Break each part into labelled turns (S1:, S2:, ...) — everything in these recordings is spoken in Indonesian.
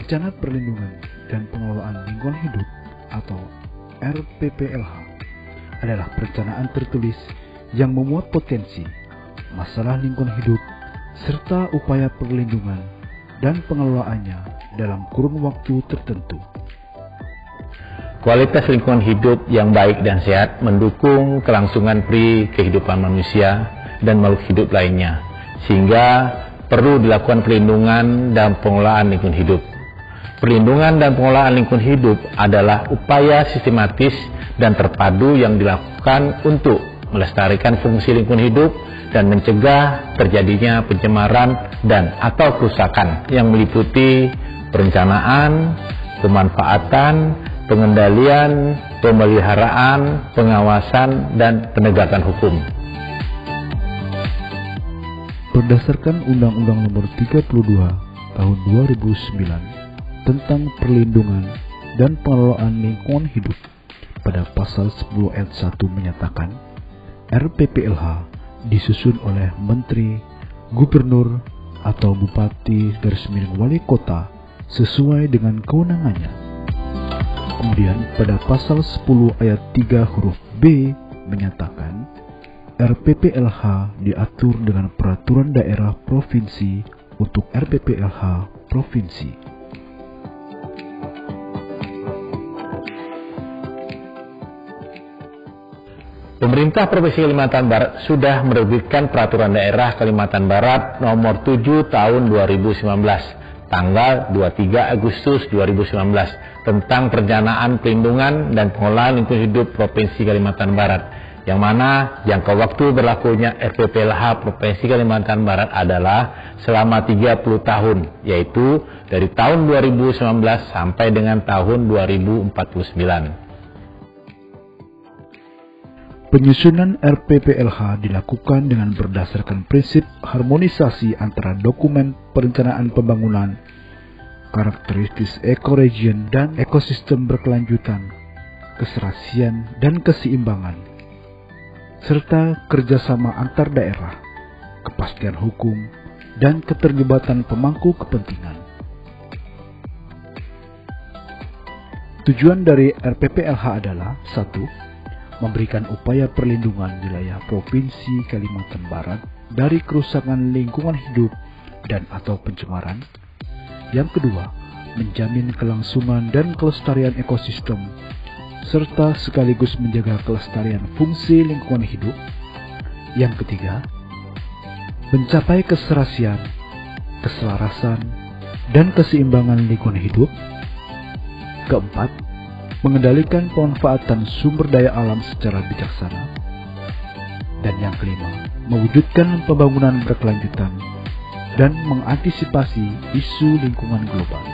S1: Rencana Perlindungan dan Pengelolaan Lingkungan Hidup atau RPPLH adalah perencanaan tertulis yang memuat potensi, masalah lingkungan hidup, serta upaya perlindungan dan pengelolaannya dalam kurun waktu tertentu.
S2: Kualitas lingkungan hidup yang baik dan sehat mendukung kelangsungan kehidupan manusia dan makhluk hidup lainnya, sehingga perlu dilakukan perlindungan dan pengelolaan lingkungan hidup. Perlindungan dan pengelolaan lingkungan hidup adalah upaya sistematis dan terpadu yang dilakukan untuk melestarikan fungsi lingkungan hidup dan mencegah terjadinya pencemaran dan atau kerusakan yang meliputi perencanaan, pemanfaatan, pengendalian, pemeliharaan, pengawasan, dan penegakan hukum.
S1: Berdasarkan Undang-Undang Nomor 32 Tahun 2009 tentang Perlindungan dan Pengelolaan Lingkungan Hidup, pada pasal 10 ayat 1 menyatakan RPPLH disusun oleh Menteri, Gubernur, atau Bupati / Wali Kota sesuai dengan kewenangannya. Kemudian pada pasal 10 ayat 3 huruf B menyatakan RPPLH diatur dengan peraturan daerah provinsi untuk RPPLH provinsi.
S2: Pemerintah Provinsi Kalimantan Barat sudah menerbitkan Peraturan Daerah Kalimantan Barat Nomor 7 Tahun 2019, tanggal 23 Agustus 2019, tentang perencanaan pelindungan dan pengelolaan lingkungan hidup Provinsi Kalimantan Barat, yang mana jangka waktu berlakunya RPPLH Provinsi Kalimantan Barat adalah selama 30 tahun, yaitu dari tahun 2019 sampai dengan tahun 2049.
S1: Penyusunan RPPLH dilakukan dengan berdasarkan prinsip harmonisasi antara dokumen perencanaan pembangunan, karakteristik ekoregion dan ekosistem berkelanjutan, keserasian dan keseimbangan, serta kerjasama antar daerah, kepastian hukum, dan keterlibatan pemangku kepentingan. Tujuan dari RPPLH adalah 1. Memberikan upaya perlindungan wilayah Provinsi Kalimantan Barat dari kerusakan lingkungan hidup dan atau pencemaran. Yang kedua, menjamin kelangsungan dan kelestarian ekosistem, serta sekaligus menjaga kelestarian fungsi lingkungan hidup. Yang ketiga, mencapai keserasian, keselarasan, dan keseimbangan lingkungan hidup. Keempat, mengendalikan pemanfaatan sumber daya alam secara bijaksana. Dan yang kelima, mewujudkan pembangunan berkelanjutan dan mengantisipasi isu lingkungan global.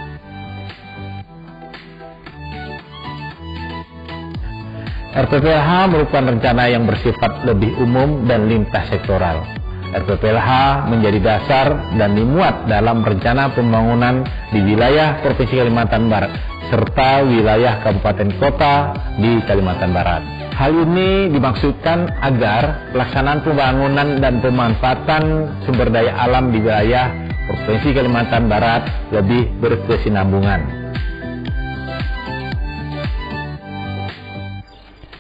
S2: RPPLH merupakan rencana yang bersifat lebih umum dan lintas sektoral. RPPLH menjadi dasar dan dimuat dalam rencana pembangunan di wilayah Provinsi Kalimantan Barat serta wilayah kabupaten kota di Kalimantan Barat. Hal ini dimaksudkan agar pelaksanaan pembangunan dan pemanfaatan sumber daya alam di wilayah Provinsi Kalimantan Barat lebih berkesinambungan.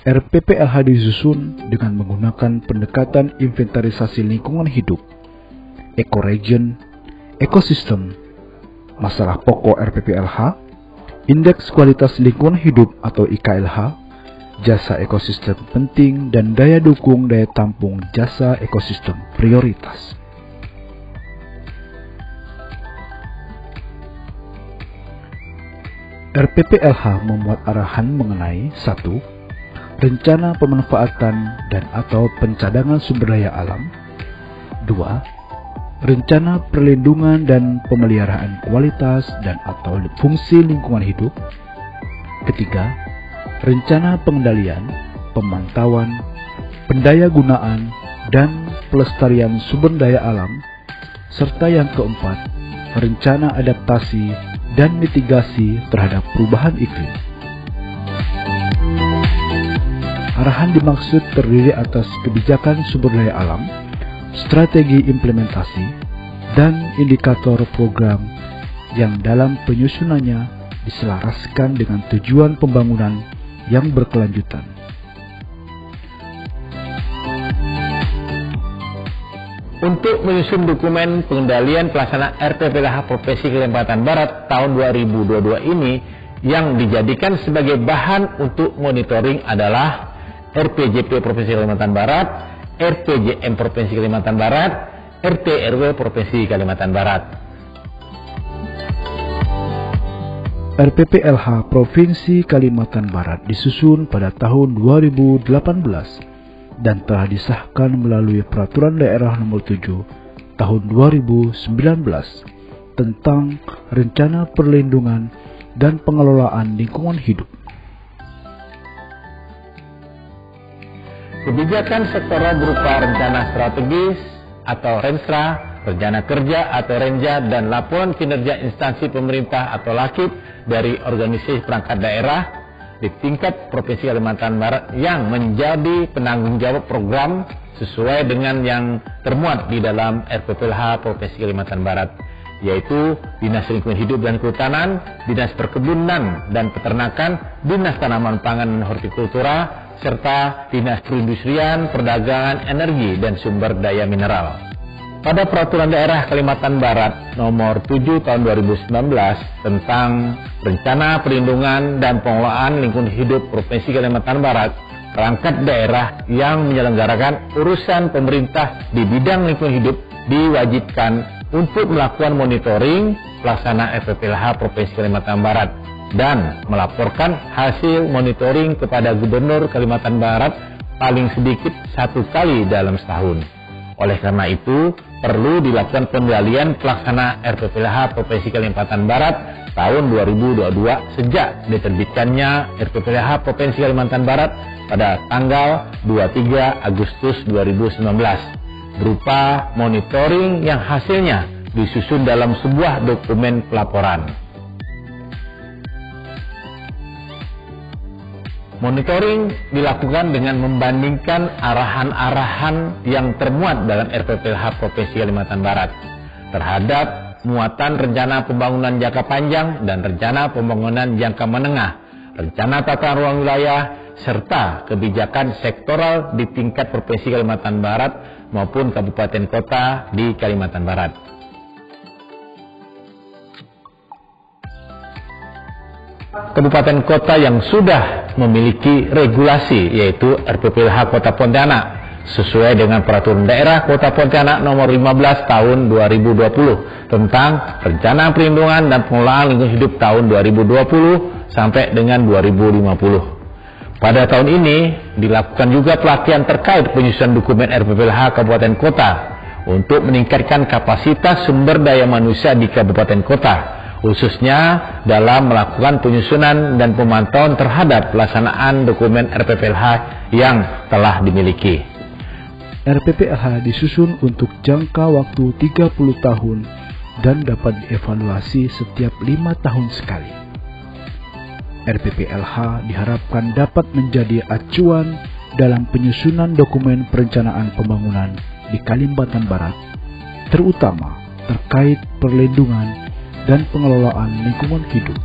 S1: RPPLH disusun dengan menggunakan pendekatan inventarisasi lingkungan hidup, ekoregion, ekosistem, masalah pokok RPPLH, Indeks Kualitas Lingkungan Hidup atau IKLH, jasa ekosistem penting, dan daya dukung daya tampung jasa ekosistem prioritas. RPPLH memuat arahan mengenai 1. Rencana pemanfaatan dan atau pencadangan sumber daya alam. 2. Rencana perlindungan dan pemeliharaan kualitas dan atau fungsi lingkungan hidup. Ketiga, rencana pengendalian, pemantauan, pendayagunaan, dan pelestarian sumber daya alam. Serta yang keempat, rencana adaptasi dan mitigasi terhadap perubahan iklim. Arahan dimaksud terdiri atas kebijakan sumber daya alam, strategi implementasi, dan indikator program yang dalam penyusunannya diselaraskan dengan tujuan pembangunan yang berkelanjutan.
S2: Untuk menyusun dokumen pengendalian pelaksanaan RPPLH Provinsi Kalimantan Barat tahun 2022 ini, yang dijadikan sebagai bahan untuk monitoring adalah RPJP Provinsi Kalimantan Barat, RPJM Provinsi Kalimantan Barat, RT/RW Provinsi Kalimantan Barat.
S1: RPPLH Provinsi Kalimantan Barat disusun pada tahun 2018 dan telah disahkan melalui Peraturan Daerah Nomor 7 Tahun 2019 tentang Rencana Perlindungan dan Pengelolaan Lingkungan Hidup.
S2: Kebijakan sektoral berupa rencana strategis atau Renstra, rencana kerja atau Renja, dan laporan kinerja instansi pemerintah atau LAKIP dari organisasi perangkat daerah di tingkat Provinsi Kalimantan Barat yang menjadi penanggung jawab program sesuai dengan yang termuat di dalam RPPLH Provinsi Kalimantan Barat, yaitu Dinas Lingkungan Hidup dan Kehutanan, Dinas Perkebunan dan Peternakan, Dinas Tanaman Pangan dan Hortikultura, serta Dinas Perindustrian, Perdagangan, Energi, dan Sumber Daya Mineral. Pada Peraturan Daerah Kalimantan Barat Nomor 7 Tahun 2019 tentang Rencana Perlindungan dan Pengelolaan Lingkungan Hidup Provinsi Kalimantan Barat, perangkat daerah yang menyelenggarakan urusan pemerintah di bidang lingkungan hidup diwajibkan untuk melakukan monitoring pelaksanaan RPPLH Provinsi Kalimantan Barat dan melaporkan hasil monitoring kepada Gubernur Kalimantan Barat paling sedikit 1 kali dalam setahun. Oleh karena itu, perlu dilakukan pengendalian pelaksanaan RPPLH Provinsi Kalimantan Barat tahun 2022 sejak diterbitkannya RPPLH Provinsi Kalimantan Barat pada tanggal 23 Agustus 2019 berupa monitoring yang hasilnya disusun dalam sebuah dokumen pelaporan. Monitoring dilakukan dengan membandingkan arahan-arahan yang termuat dalam RPPLH Provinsi Kalimantan Barat terhadap muatan rencana pembangunan jangka panjang dan rencana pembangunan jangka menengah, rencana tata ruang wilayah, serta kebijakan sektoral di tingkat Provinsi Kalimantan Barat maupun kabupaten kota di Kalimantan Barat. Kabupaten kota yang sudah memiliki regulasi yaitu RPPLH Kota Pontianak sesuai dengan Peraturan Daerah Kota Pontianak Nomor 15 Tahun 2020 tentang Rencana Perlindungan dan Pengelolaan Lingkungan Hidup tahun 2020 sampai dengan 2050. Pada tahun ini dilakukan juga pelatihan terkait penyusunan dokumen RPPLH Kabupaten Kota untuk meningkatkan kapasitas sumber daya manusia di Kabupaten Kota, khususnya dalam melakukan penyusunan dan pemantauan terhadap pelaksanaan dokumen RPPLH yang telah dimiliki.
S1: RPPLH disusun untuk jangka waktu 30 tahun dan dapat dievaluasi setiap 5 tahun sekali. RPPLH diharapkan dapat menjadi acuan dalam penyusunan dokumen perencanaan pembangunan di Kalimantan Barat, terutama terkait perlindungan dan pengelolaan lingkungan hidup.